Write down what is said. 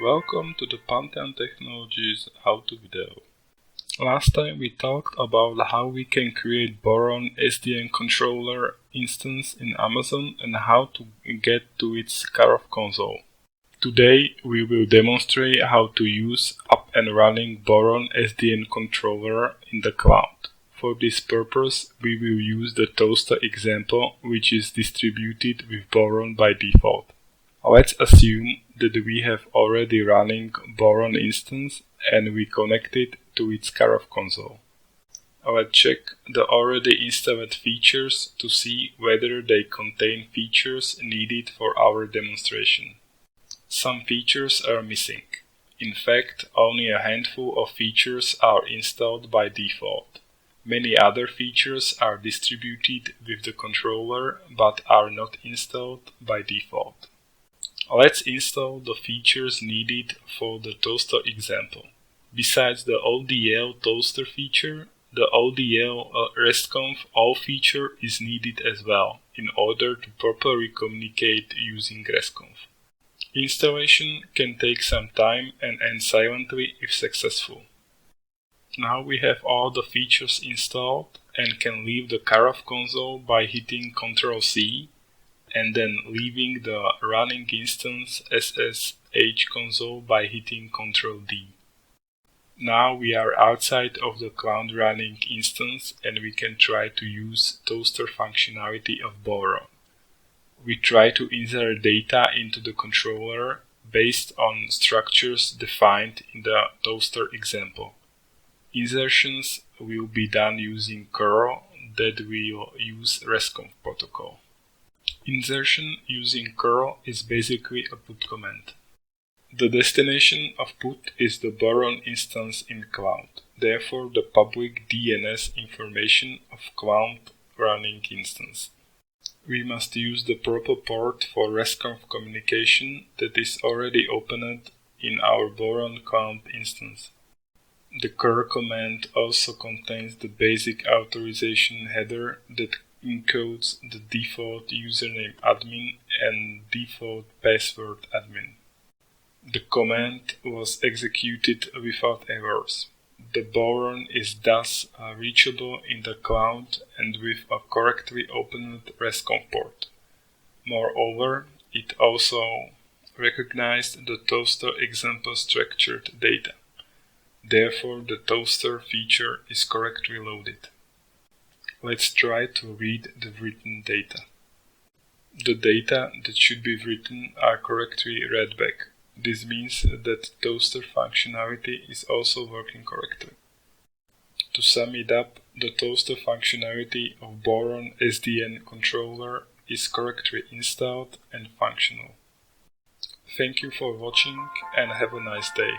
Welcome to the Pantheon Technologies how-to video. Last time we talked about how we can create Boron SDN controller instance in Amazon and how to get to its Karov console. Today we will demonstrate how to use up and running Boron SDN controller in the cloud. For this purpose we will use the toaster example, which is distributed with Boron by default. Let's assume that we have already running Boron instance and we connect it to its Karov console. Let's check the already installed features to see whether they contain features needed for our demonstration. Some features are missing. In fact, only a handful of features are installed by default. Many other features are distributed with the controller but are not installed by default. Let's install the features needed for the toaster example. Besides the ODL toaster feature, the ODL RESTconf all feature is needed as well in order to properly communicate using RESTconf. Installation can take some time and end silently if successful. Now we have all the features installed and can leave the Karov console by hitting Ctrl+C and then leaving the running instance SSH console by hitting Ctrl+D. Now we are outside of the cloud running instance and we can try to use toaster functionality of Boron. We try to insert data into the controller based on structures defined in the toaster example. Insertions will be done using curl that will use RESTconf protocol. Insertion using curl is basically a put command. The destination of put is the Boron instance in cloud, therefore the public DNS information of cloud running instance. We must use the proper port for RESTconf communication that is already opened in our Boron cloud instance. The curl command also contains the basic authorization header that encodes the default username admin and default password admin. The command was executed without errors. The Boron is thus reachable in the cloud and with a correctly opened RESTconf port. Moreover, it also recognized the toaster example structured data. Therefore, the toaster feature is correctly loaded. Let's try to read the written data. The data that should be written are correctly read back. This means that toaster functionality is also working correctly. To sum it up, the toaster functionality of Boron SDN controller is correctly installed and functional. Thank you for watching and have a nice day.